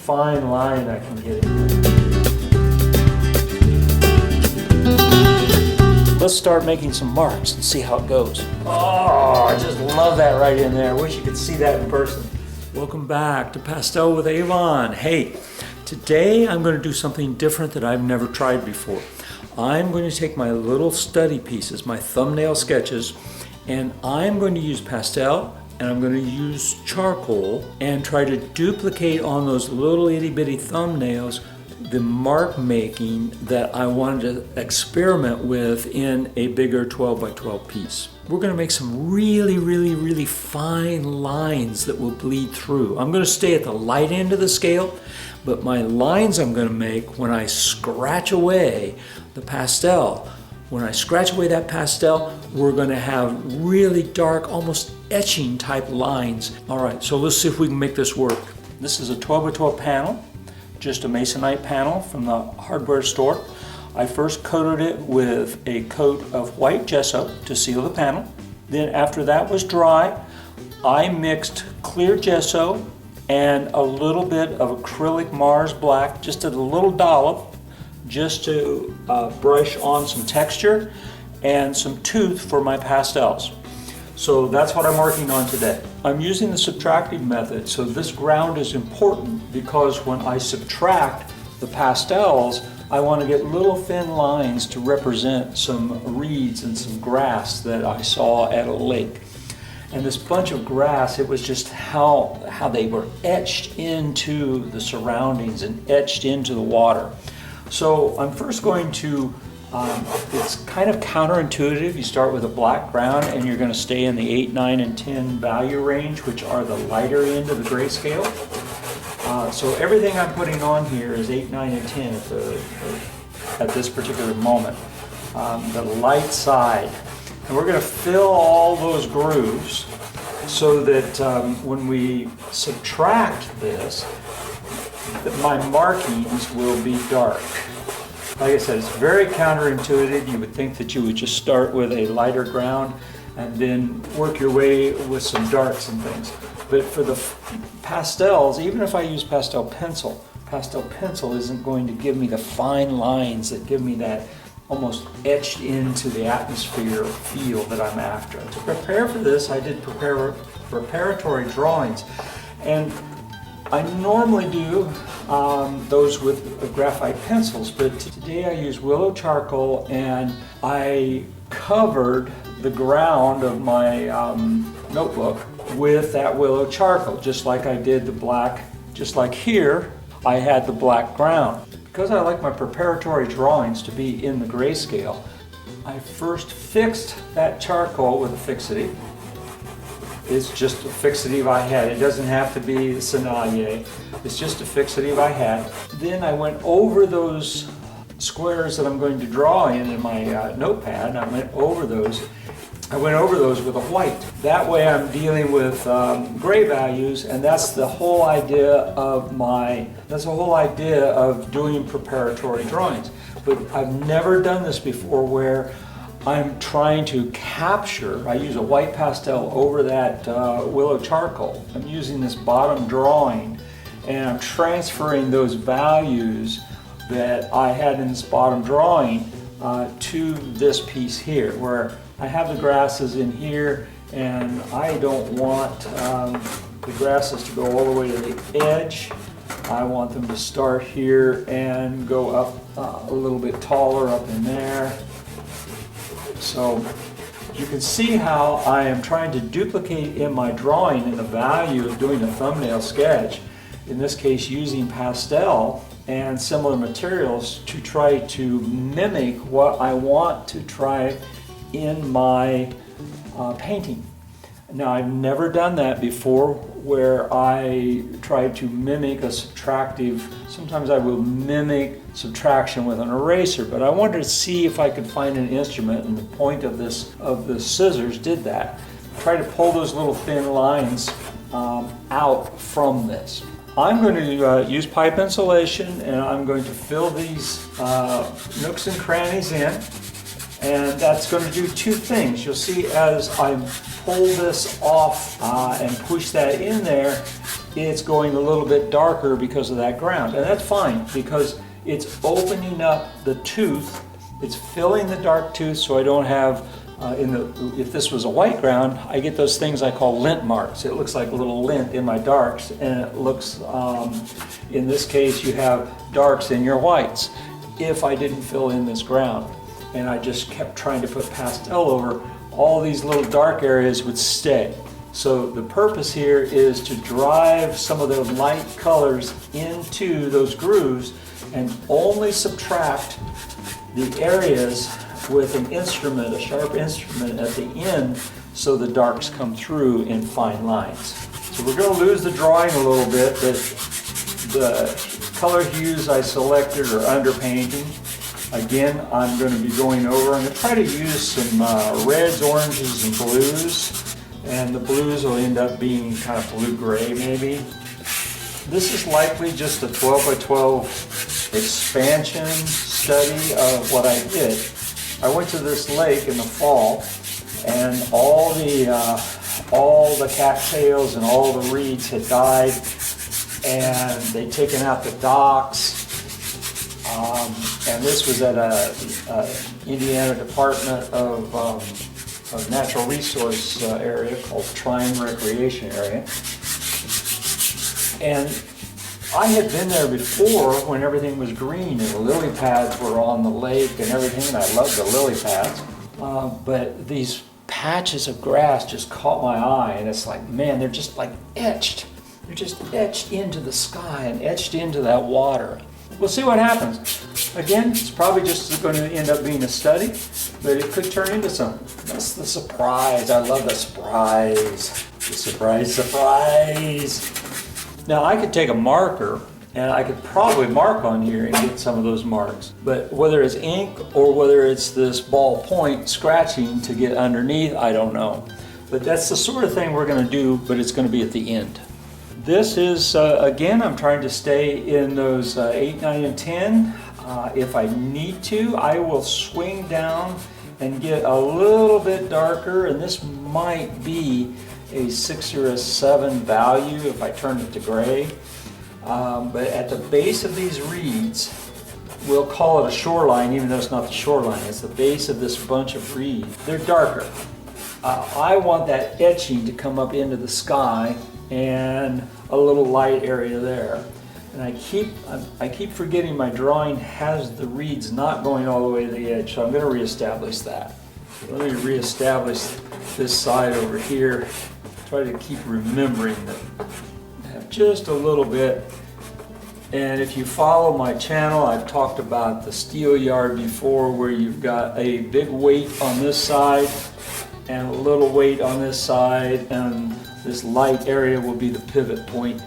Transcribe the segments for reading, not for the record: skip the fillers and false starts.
fine line I can get in there. Let's start making some marks and see how it goes. Oh, I just love that right in there. I wish you could see that in person. Welcome back to Pastel with Avon. Hey, today I'm going to do something different that I've never tried before. I'm going to take my little study pieces, my thumbnail sketches, and I'm going to use pastel and I'm going to use charcoal and try to duplicate on those little itty bitty thumbnails the mark making that I wanted to experiment with in a bigger 12 by 12 piece. We're going to make some really fine lines that will bleed through. I'm going to stay at the light end of the scale, but my lines I'm going to make when I scratch away the pastel. When I scratch away that pastel, we're going to have really dark, almost etching type lines. All right, so let's see if we can make this work. This is a 12 by 12 panel. Just a masonite panel from the hardware store. I first coated it with a coat of white gesso to seal the panel. Then after that was dry, I mixed clear gesso and a little bit of acrylic Mars black, just a little dollop, just to brush on some texture and some tooth for my pastels. So that's what I'm working on today. I'm using the subtractive method, so this ground is important because when I subtract the pastels, I want to get little thin lines to represent some reeds and some grass that I saw at a lake. And this bunch of grass, it was just how they were etched into the surroundings and etched into the water. So I'm first going to it's kind of counterintuitive. You start with a black ground and you're going to stay in the 8, 9, and 10 value range, which are the lighter end of the grayscale. So everything I'm putting on here is 8, 9, and 10 at this particular moment. The light side. And we're going to fill all those grooves so that when we subtract this, that my markings will be dark. Like I said, it's very counterintuitive. You would think that you would just start with a lighter ground and then work your way with some darks and things. But for the pastels, even if I use pastel pencil isn't going to give me the fine lines that give me that almost etched into the atmosphere feel that I'm after. To prepare for this, I did preparatory drawings. And I normally do those with graphite pencils, but today I use willow charcoal and I covered the ground of my notebook with that willow charcoal, just like I did the black, just like here I had the black ground. Because I like my preparatory drawings to be in the grayscale, I first fixed that charcoal with a fixative. It's just a fixative I had. It doesn't have to be Sennelier. It's just a fixative I had. Then I went over those squares that I'm going to draw in my notepad. I went over those with a white. That way I'm dealing with gray values, and that's the whole idea of doing preparatory drawings. But I've never done this before where I'm trying to capture, I use a white pastel over that willow charcoal. I'm using this bottom drawing and I'm transferring those values that I had in this bottom drawing to this piece here, where I have the grasses in here and I don't want the grasses to go all the way to the edge. I want them to start here and go up a little bit taller up in there. So you can see how I am trying to duplicate in my drawing in the value of doing a thumbnail sketch, in this case using pastel and similar materials to try to mimic what I want to try in my painting. Now, I've never done that before where I try to mimic a subtractive. Sometimes I will mimic subtraction with an eraser, but I wanted to see if I could find an instrument, and the point of the scissors did that. Try to pull those little thin lines out from this. I'm going to use pipe insulation, and I'm going to fill these nooks and crannies in, and that's going to do two things. You'll see as I pull this off and push that in there, it's going a little bit darker because of that ground. And that's fine because it's opening up the tooth. It's filling the dark tooth so I don't have, if this was a white ground, I get those things I call lint marks. It looks like a little lint in my darks, and it looks, in this case, you have darks in your whites. If I didn't fill in this ground and I just kept trying to put pastel over, all these little dark areas would stay. So the purpose here is to drive some of the light colors into those grooves and only subtract the areas with an instrument, a sharp instrument at the end, so the darks come through in fine lines. So we're going to lose the drawing a little bit, but the color hues I selected are underpainting. Again, I'm going to be going over. I'm going to try to use some reds, oranges, and blues. And the blues will end up being kind of blue-gray maybe. This is likely just a 12 by 12 expansion study of what I did. I went to this lake in the fall, and all the cattails and all the reeds had died, and they'd taken out the docks. And this was at a Indiana Department of Natural Resource area called Trine Recreation Area. And I had been there before when everything was green and the lily pads were on the lake and everything, and I loved the lily pads. But these patches of grass just caught my eye, and it's like, man, they're just like etched. They're just etched into the sky and etched into that water. We'll see what happens. Again, it's probably just going to end up being a study, but it could turn into something. That's the surprise. I love the surprise. The surprise. Now I could take a marker and I could probably mark on here and get some of those marks. But whether it's ink or whether it's this ball point scratching to get underneath, I don't know. But that's the sort of thing we're going to do, but it's going to be at the end. This is, again, I'm trying to stay in those 8, 9, and 10. If I need to, I will swing down and get a little bit darker, and this might be a 6 or a 7 value if I turn it to gray. But at the base of these reeds, we'll call it a shoreline, even though it's not the shoreline, it's the base of this bunch of reeds. They're darker. I want that etching to come up into the sky and a little light area there. And I keep forgetting my drawing has the reeds not going all the way to the edge, so I'm going to reestablish that. Let me reestablish this side over here. Try to keep remembering that I have just a little bit. And if you follow my channel, I've talked about the steel yard before, where you've got a big weight on this side and a little weight on this side, and this light area will be the pivot point.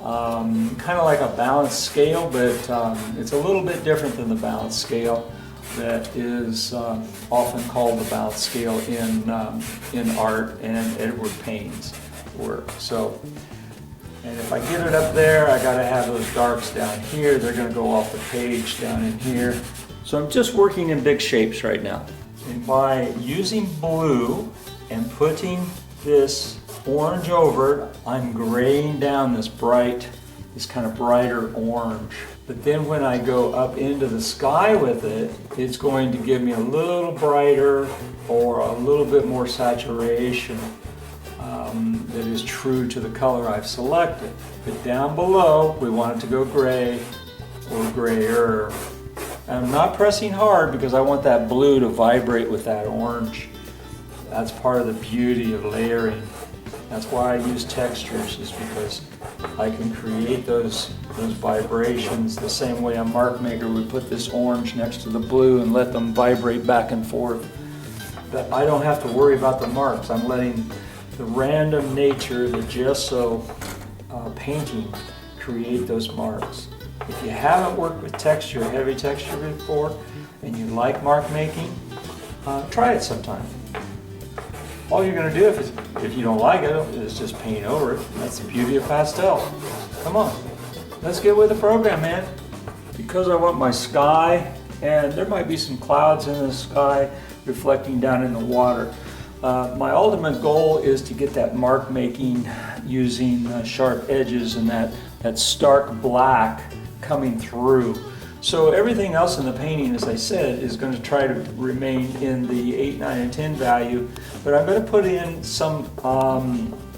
Kind of like a balance scale, but it's a little bit different than the balance scale that is often called the balance scale in art and Edward Payne's work. So, and if I get it up there, I got to have those darks down here. They're going to go off the page down in here. So I'm just working in big shapes right now. And by using blue and putting this orange over it, I'm graying down this kind of brighter orange. But then when I go up into the sky with it, it's going to give me a little brighter or a little bit more saturation that is true to the color I've selected. But down below, we want it to go gray or grayer. And I'm not pressing hard because I want that blue to vibrate with that orange. That's part of the beauty of layering. That's why I use textures, is because I can create those vibrations the same way a mark maker would put this orange next to the blue and let them vibrate back and forth. But I don't have to worry about the marks. I'm letting the random nature, the gesso painting, create those marks. If you haven't worked with texture, heavy texture before, and you like mark making, try it sometime. All you're going to do if you don't like it is just paint over it. That's the beauty of pastel. Come on, let's get with the program, man. Because I want my sky, and there might be some clouds in the sky reflecting down in the water. My ultimate goal is to get that mark making using sharp edges and that stark black coming through. So everything else in the painting, as I said, is going to try to remain in the 8, 9, and 10 value, but I'm going to put in some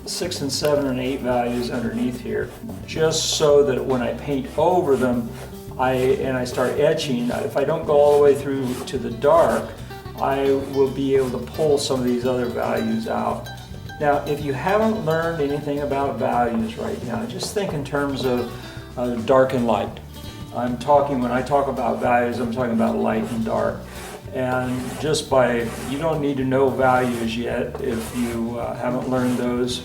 6 and 7 and 8 values underneath here, just so that when I paint over them I start etching, if I don't go all the way through to the dark, I will be able to pull some of these other values out. Now, if you haven't learned anything about values right now, just think in terms of dark and light. When I talk about values, I'm talking about light and dark. And you don't need to know values yet. If you haven't learned those,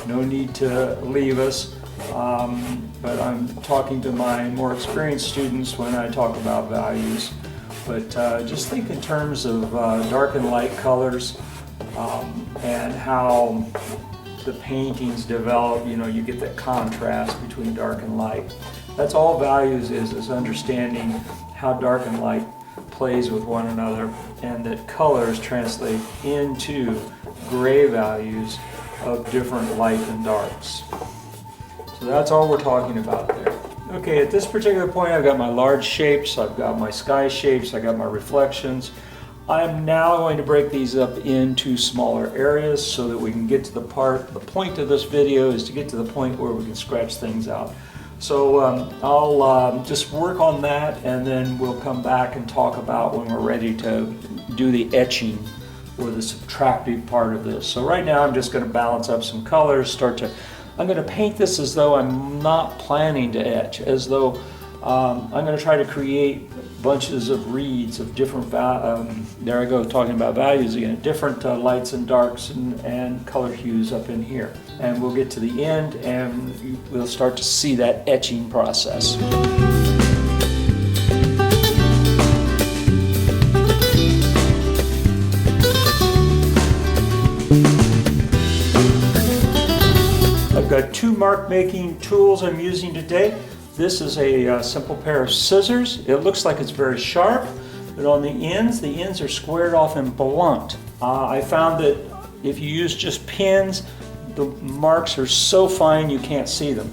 no need to leave us. But I'm talking to my more experienced students when I talk about values. But just think in terms of dark and light colors and how the paintings develop. You know, you get that contrast between dark and light. That's all values is understanding how dark and light plays with one another, and that colors translate into gray values of different light and darks. So that's all we're talking about there. Okay, at this particular point I've got my large shapes, I've got my sky shapes, I've got my reflections. I'm now going to break these up into smaller areas so that we can get to the point of this video is to get to the point where we can scratch things out. So I'll just work on that, and then we'll come back and talk about when we're ready to do the etching or the subtractive part of this. So right now I'm just going to balance up some colors, I'm going to paint this as though I'm not planning to etch, as though I'm going to try to create bunches of reeds of different, there I go talking about values again, different lights and darks and color hues up in here. And we'll get to the end and we'll start to see that etching process. I've got two mark making tools I'm using today. This is a simple pair of scissors. It looks like it's very sharp, but on the ends are squared off and blunt. I found that if you use just pins, the marks are so fine you can't see them.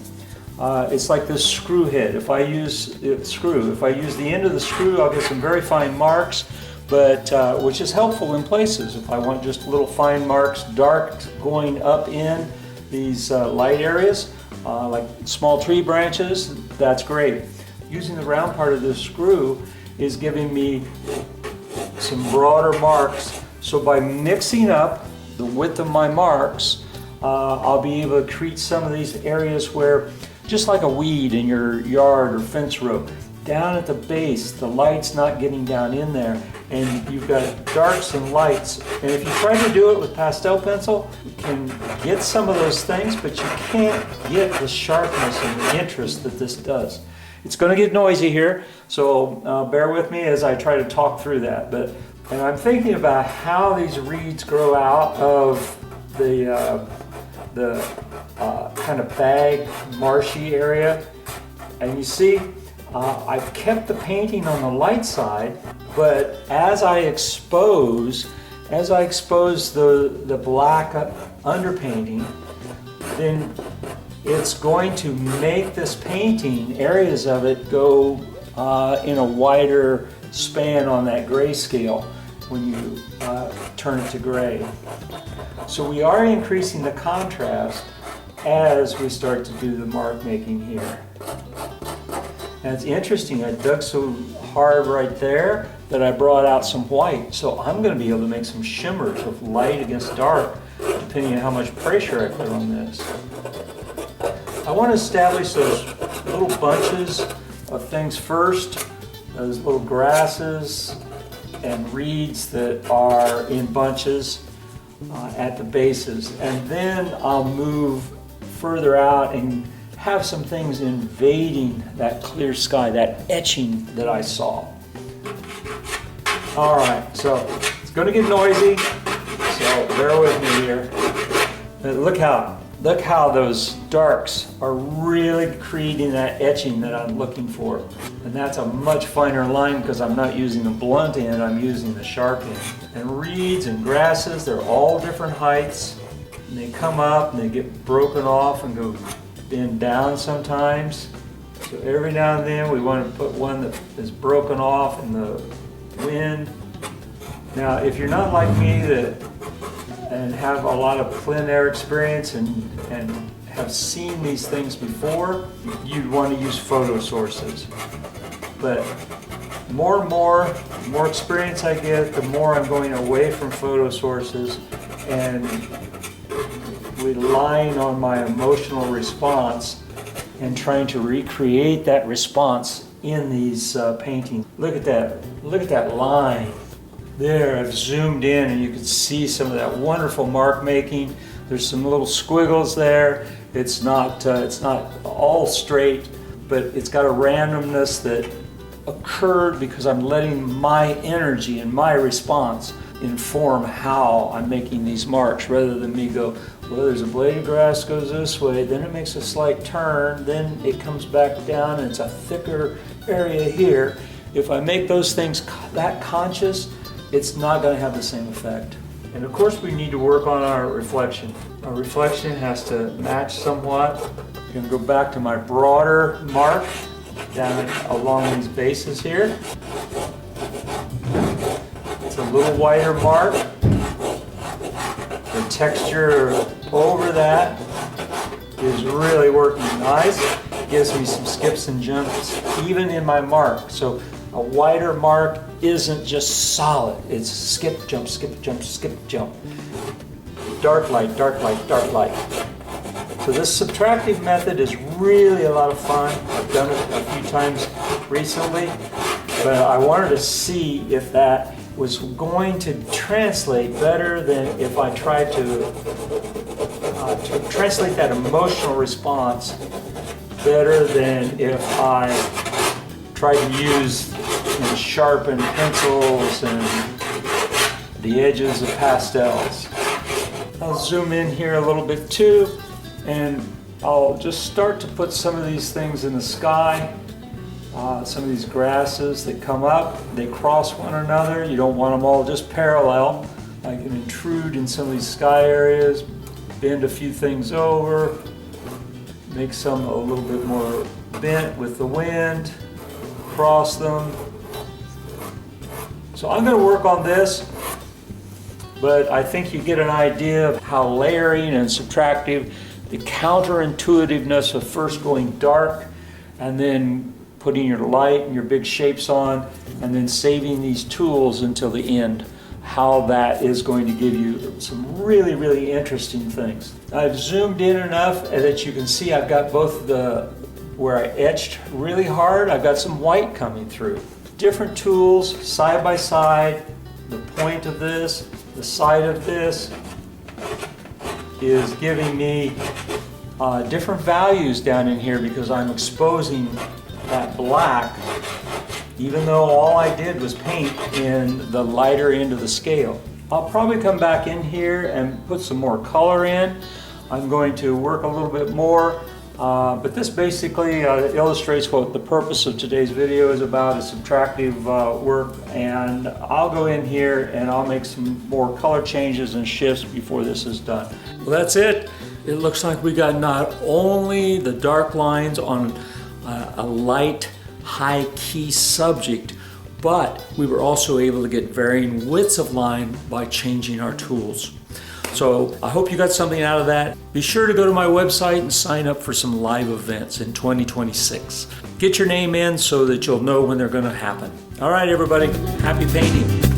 It's like this screw head. If I use the end of the screw, I'll get some very fine marks, but which is helpful in places. If I want just little fine marks, dark going up in these light areas, like small tree branches, that's great. Using the round part of this screw is giving me some broader marks. So by mixing up the width of my marks, I'll be able to create some of these areas where, just like a weed in your yard or fence row, down at the base, the light's not getting down in there, and you've got darks and lights. And if you try to do it with pastel pencil, you can get some of those things, but you can't get the sharpness and the interest that this does. It's going to get noisy here, so bear with me as I try to talk through that. And I'm thinking about how these reeds grow out of the kind of bag, marshy area. And you see, I've kept the painting on the light side, but as I expose the black underpainting, then it's going to make this painting, areas of it, go in a wider span on that grayscale when you turn it to gray. So we are increasing the contrast as we start to do the mark making here. And it's interesting, I dug so hard right there that I brought out some white. So I'm going to be able to make some shimmers of light against dark, depending on how much pressure I put on this. I want to establish those little bunches of things first, those little grasses and reeds that are in bunches at the bases. And then I'll move further out and have some things invading that clear sky, that etching that I saw. All right, so it's going to get noisy, so bear with me here. Look how those darks are really creating that etching that I'm looking for. And that's a much finer line because I'm not using the blunt end, I'm using the sharp end. And reeds and grasses, they're all different heights. and they come up and they get broken off and go bend down sometimes. So every now and then we want to put one that is broken off in the wind. Now, if you're not like me and have a lot of plein air experience and have seen these things before, you'd want to use photo sources. But more and more experience I get, the more I'm going away from photo sources and relying on my emotional response and trying to recreate that response in these paintings. Look at that line. There, I've zoomed in and you can see some of that wonderful mark making. There's some little squiggles there. It's not all straight, but it's got a randomness that occurred because I'm letting my energy and my response inform how I'm making these marks, rather than me go, well, there's a blade of grass goes this way, then it makes a slight turn, then it comes back down and it's a thicker area here. If I make those things that conscious, it's not going to have the same effect. And of course we need to work on our reflection. Our reflection has to match somewhat. I'm going to go back to my broader mark down along these bases here. It's a little wider mark. The texture over that is really working nice. It gives me some skips and jumps even in my mark. So a wider mark isn't just solid. It's skip, jump, skip, jump, skip, jump. Dark light, dark light, dark light. So this subtractive method is really a lot of fun. I've done it a few times recently, but I wanted to see if that was going to translate better than if I tried to translate that emotional response better than if I tried to use sharpened pencils and the edges of pastels. I'll zoom in here a little bit too, and I'll just start to put some of these things in the sky. Some of these grasses that come up, they cross one another. You don't want them all just parallel. I can intrude in some of these sky areas, bend a few things over, make some a little bit more bent with the wind, cross them. So I'm going to work on this, but I think you get an idea of how layering and subtractive, the counterintuitiveness of first going dark and then putting your light and your big shapes on and then saving these tools until the end, how that is going to give you some really, really interesting things. I've zoomed in enough that you can see I've got both where I etched really hard, I've got some white coming through. Different tools, side by side, the point of this, the side of this is giving me different values down in here because I'm exposing that black, even though all I did was paint in the lighter end of the scale. I'll probably come back in here and put some more color in. I'm going to work a little bit more, but this basically illustrates what the purpose of today's video is about, is subtractive work, and I'll go in here and I'll make some more color changes and shifts before this is done. Well, that's it. It looks like we got not only the dark lines on a light, high-key subject, but we were also able to get varying widths of line by changing our tools. So I hope you got something out of that. Be sure to go to my website and sign up for some live events in 2026. Get your name in so that you'll know when they're going to happen. All right, everybody, happy painting.